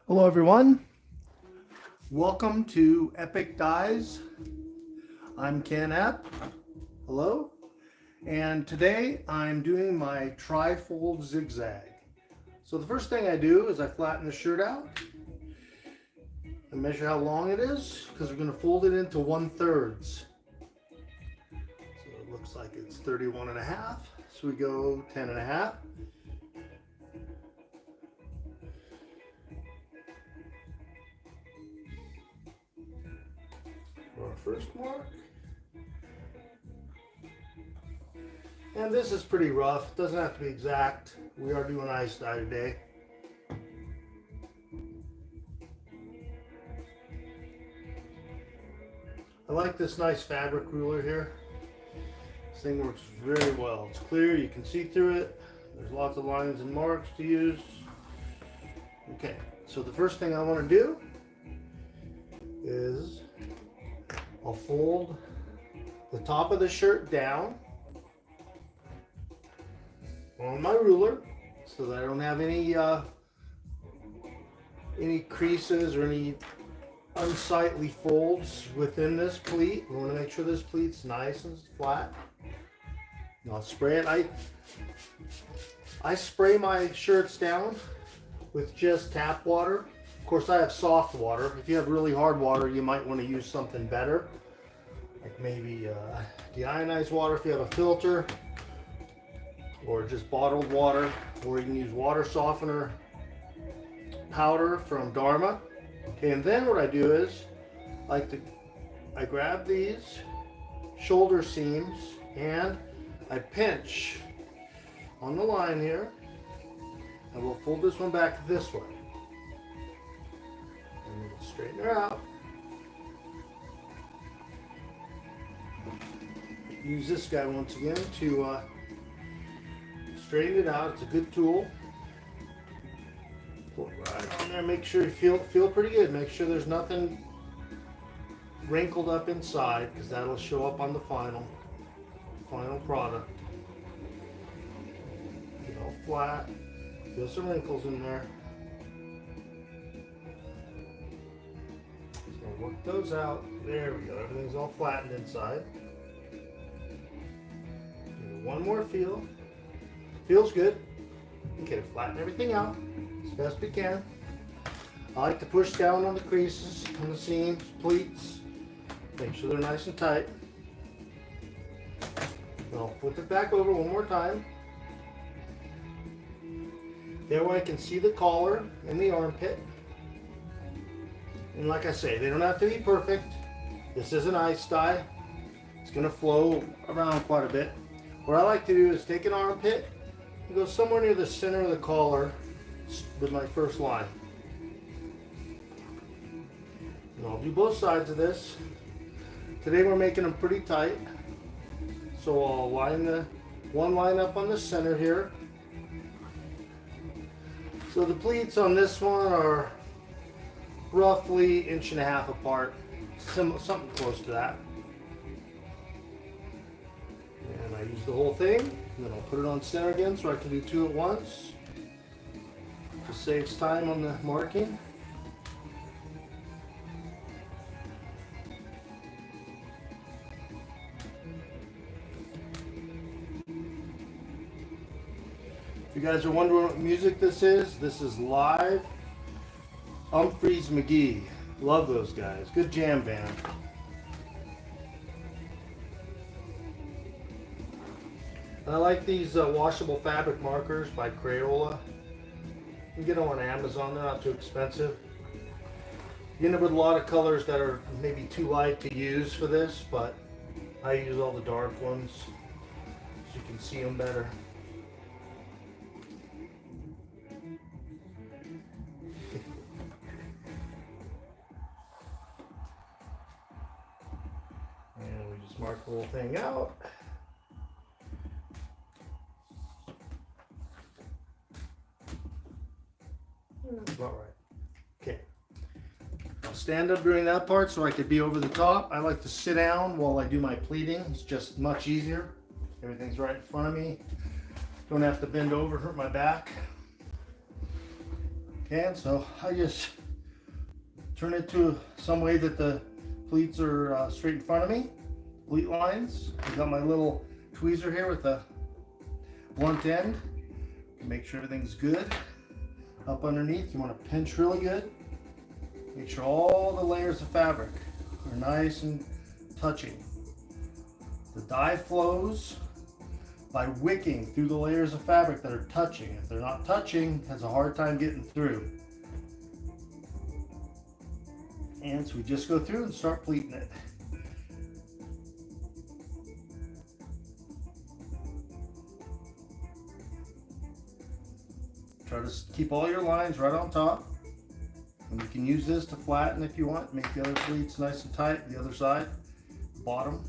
Hello everyone, welcome to Epic Dyes. I'm Ken Epp, hello, and today I'm doing my tri-fold zigzag. So the first thing I do is I flatten the shirt out and measure how long it is because we're going to fold it into 1/3. So it looks like it's 31 and a half, so we go 10 and a half. Our first mark. And this is pretty rough. It doesn't have to be exact. We are doing ice dye today. I like this nice fabric ruler here. This thing works very well. It's clear, you can see through it. There's lots of lines and marks to use. Okay, so the first thing I want to do is I'll fold the top of the shirt down on my ruler so that I don't have any creases or any unsightly folds within this pleat. We want to make sure this pleat's nice and flat. And I'll spray it. I spray my shirts down with just tap water. Of course, I have soft water. If you have really hard water, you might want to use something better, like maybe deionized water if you have a filter, or just bottled water, or you can use water softener powder from Dharma. Okay, and then what I do is I grab these shoulder seams and I pinch on the line here, and we'll fold this one back this way. And we'll straighten her out. Use this guy once again to straighten it out. It's a good tool. Pull it right on there. Make sure you feel pretty good. Make sure there's nothing wrinkled up inside, because that'll show up on the final product. Get all flat. Feel some wrinkles in there. Just gonna work those out. There we go. Everything's all flattened inside. One more feel. Feels good. Okay, flatten everything out as best we can. I like to push down on the creases, on the seams, pleats. Make sure they're nice and tight. Then I'll flip it back over one more time. That way I can see the collar and the armpit. And like I say, they don't have to be perfect. This is an ice dye. It's going to flow around quite a bit. What I like to do is take an armpit and go somewhere near the center of the collar with my first line. And I'll do both sides of this. Today we're making them pretty tight. So I'll line one line up on the center here. So the pleats on this one are roughly 1.5 inches apart. Something close to that. And I use the whole thing, and then I'll put it on center again so I can do two at once. Just saves time on the marking. If you guys are wondering what music this is live Humphreys McGee. Love those guys. Good jam band. And I like these washable fabric markers by Crayola. You can get them on Amazon, they're not too expensive. You end up with a lot of colors that are maybe too light to use for this, but I use all the dark ones so you can see them better. And we just mark the whole thing out. That's about right. Okay. I'll stand up during that part so I could be over the top. I like to sit down while I do my pleating. It's just much easier. Everything's right in front of me. Don't have to bend over, hurt my back. And so I just turn it to some way that the pleats are straight in front of me, pleat lines. I got my little tweezer here with a blunt end. Make sure everything's good. Up underneath, you want to pinch really good. Make sure all the layers of fabric are nice and touching. The dye flows by wicking through the layers of fabric that are touching. If they're not touching, it has a hard time getting through. And so we just go through and start pleating it. Try to keep all your lines right on top. And you can use this to flatten if you want. Make the other pleats nice and tight. The other side, bottom.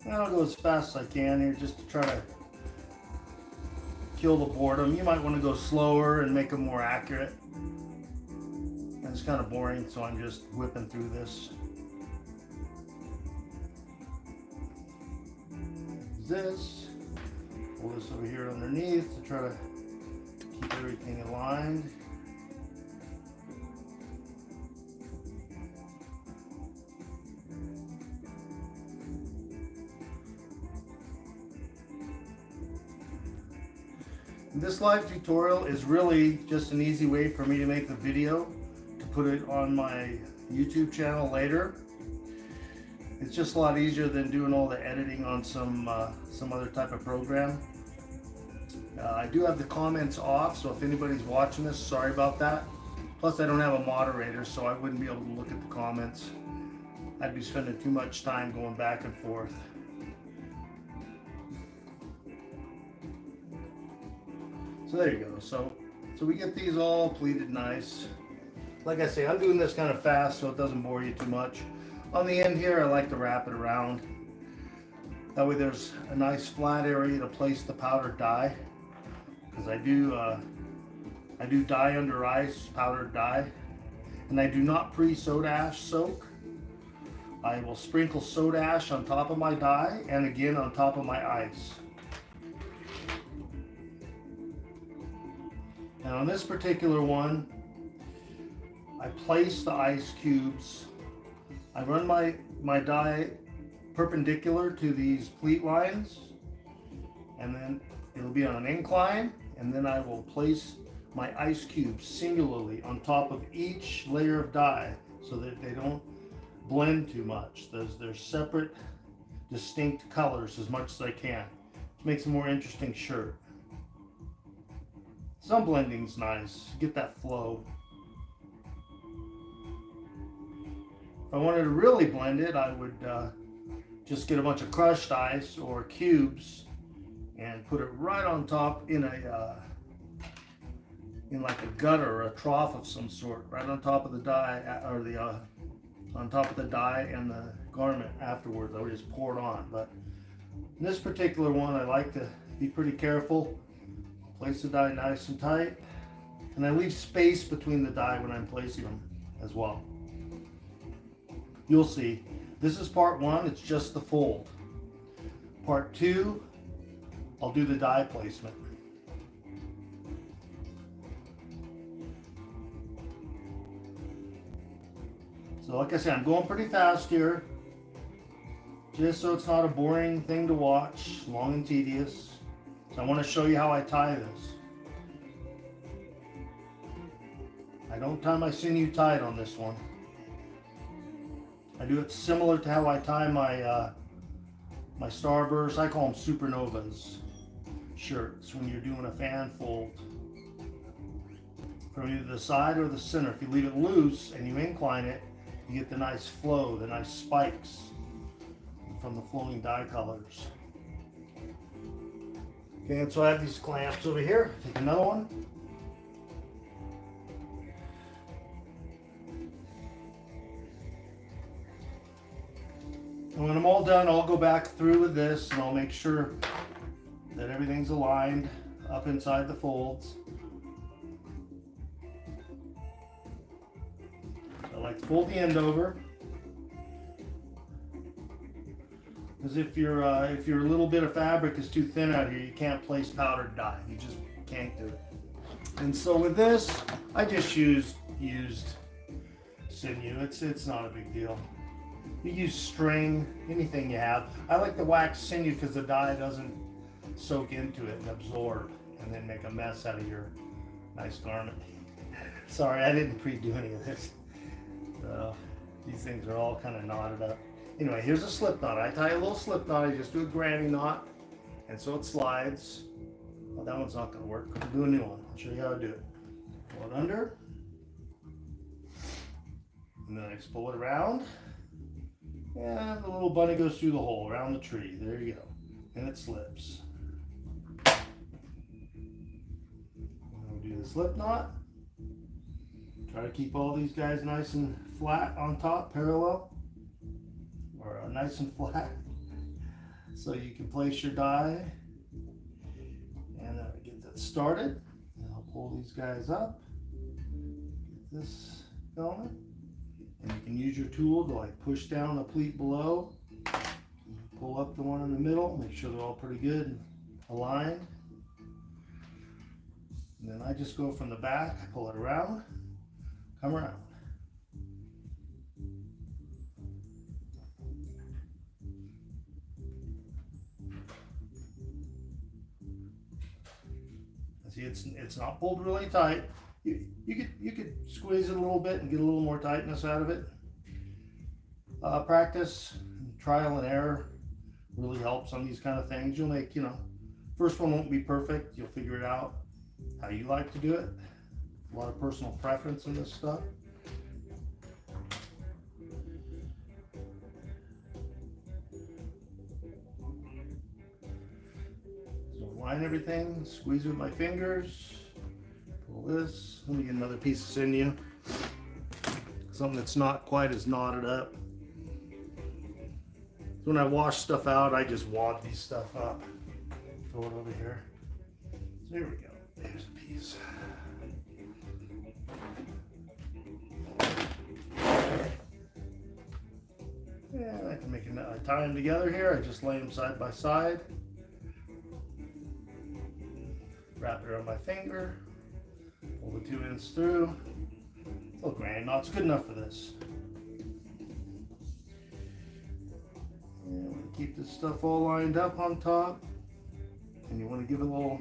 And I'll go as fast as I can here just to try to kill the boredom. You might want to go slower and make them more accurate. And it's kind of boring, so I'm just whipping through this. Pull this over here underneath to try to keep everything aligned. This live tutorial is really just an easy way for me to make the video to put it on my YouTube channel later. It's just a lot easier than doing all the editing on some other type of program. I do have the comments off, so if anybody's watching this, sorry about that. Plus I don't have a moderator, so I wouldn't be able to look at the comments. I'd be spending too much time going back and forth. So there you go. So we get these all pleated nice. Like I say, I'm doing this kind of fast so it doesn't bore you too much. On the end here, I like to wrap it around. That way there's a nice flat area to place the powdered dye. Because I do dye under ice, powdered dye. And I do not pre-soda ash soak. I will sprinkle soda ash on top of my dye and again on top of my ice. And on this particular one, I place the ice cubes. I run my dye perpendicular to these pleat lines, and then it'll be on an incline, and then I will place my ice cubes singularly on top of each layer of dye so that they don't blend too much. They're separate, distinct colors as much as I can. It makes a more interesting shirt. Some blending's nice, get that flow. If I wanted to really blend it, I would just get a bunch of crushed ice or cubes and put it right on top in like a gutter or a trough of some sort, right on top of the dye, or on top of the dye and the garment afterwards. I would just pour it on. But in this particular one, I like to be pretty careful. Place the dye nice and tight, and I leave space between the dye when I'm placing them as well. You'll see, this is part one, it's just the fold. Part two, I'll do the dye placement. So like I said, I'm going pretty fast here, just so it's not a boring thing to watch, long and tedious. So I want to show you how I tie this. I don't tie my sinew tight on this one. I do it similar to how I tie my my Starburst, I call them Supernovas shirts, when you're doing a fan fold. From either the side or the center. If you leave it loose and you incline it, you get the nice flow, the nice spikes from the flowing dye colors. Okay, and so I have these clamps over here. Take another one. And when I'm all done, I'll go back through with this and I'll make sure that everything's aligned up inside the folds. I like to fold the end over. Because if your little bit of fabric is too thin out here, you can't place powdered dye. You just can't do it. And so with this, I just used sinew. It's not a big deal. You use string, anything you have. I like the wax sinew because the dye doesn't soak into it and absorb and then make a mess out of your nice garment. Sorry, I didn't pre-do any of this. These things are all kind of knotted up. Anyway, here's a slip knot. I tie a little slip knot. I just do a granny knot, and so it slides. Well, that one's not going to work. I'll do a new one. I'll show you how to do it. Pull it under, and then I just pull it around. And the little bunny goes through the hole around the tree. There you go. And it slips. We'll do the slip knot. Try to keep all these guys nice and flat on top, parallel. Or nice and flat. So you can place your die. And get that started. And I'll pull these guys up. Get this going. And you can use your tool to like push down the pleat below. Pull up the one in the middle, make sure they're all pretty good and aligned. And then I just go from the back, pull it around, come around. See, it's not pulled really tight. You could squeeze it a little bit and get a little more tightness out of it. Practice, trial and error really helps on these kind of things. You'll make, first one won't be perfect. You'll figure it out how you like to do it. A lot of personal preference in this stuff. So line everything, squeeze with my fingers. Pull this. Let me get another piece of sinew. Something that's not quite as knotted up. When I wash stuff out, I just wad these stuff up. Throw it over here. So here we go. There's a piece. And I can make I tie them together here. I just lay them side by side. Wrap it around my finger. Pull the 2 ends through. Little granny knot's good enough for this. And keep this stuff all lined up on top. And you want to give it a little,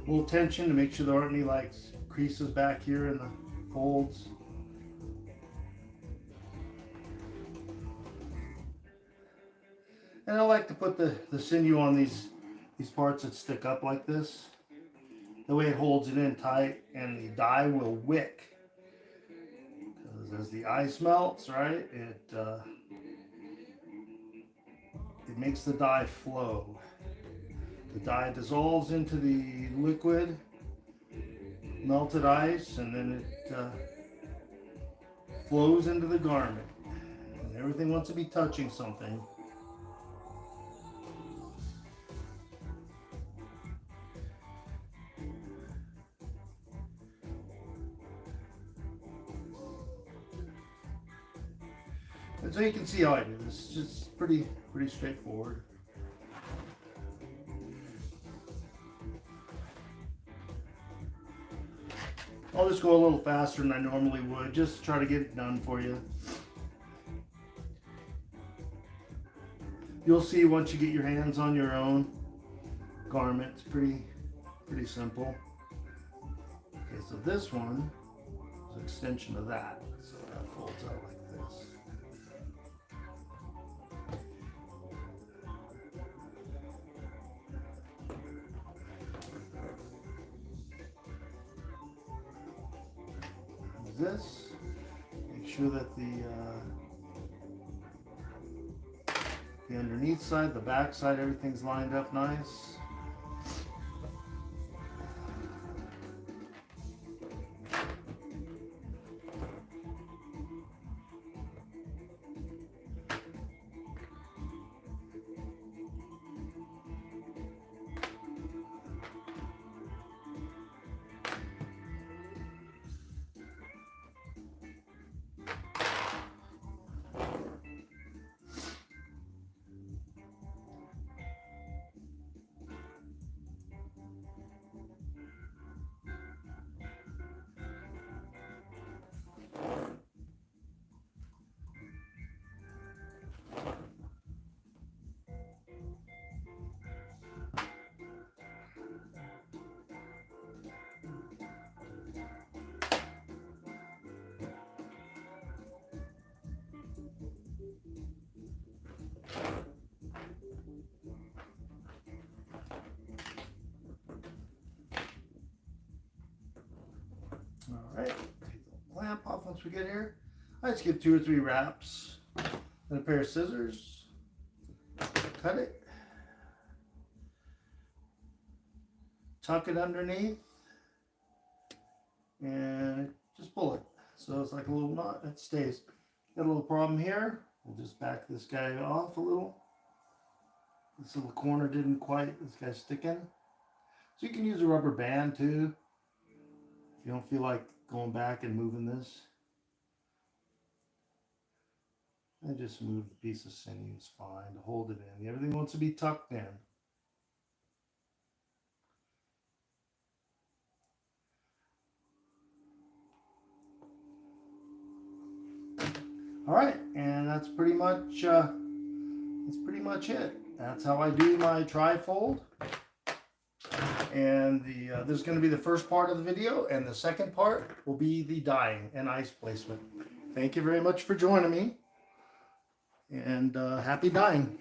little tension to make sure there aren't any like creases back here in the folds. And I like to put the sinew on these parts that stick up like this. The way it holds it in tight, and the dye will wick. Because as the ice melts, right, it makes the dye flow. The dye dissolves into the liquid, melted ice, and then it flows into the garment. And everything wants to be touching something. And so you can see how I do this. It's just pretty straightforward. I'll just go a little faster than I normally would, just to try to get it done for you. You'll see once you get your hands on your own garment, it's pretty simple. Okay, so this one is an extension of that. So that folds out like this. This, make sure that the underneath side, the back side, everything's lined up nice. All right, take the clamp off once we get here. I just give 2 or 3 wraps. Then a pair of scissors. Cut it. Tuck it underneath. And just pull it. So it's like a little knot. It stays. Got a little problem here. We'll just back this guy off a little. This little corner didn't quite, this guy's sticking. So you can use a rubber band too. If you don't feel like going back and moving this. And just move the piece of sinew, it's fine to hold it in. Everything wants to be tucked in. All right, and that's pretty much it. That's how I do my tri-fold. And this is going to be the first part of the video, and the second part will be the dyeing and ice placement. Thank you very much for joining me, and happy dyeing.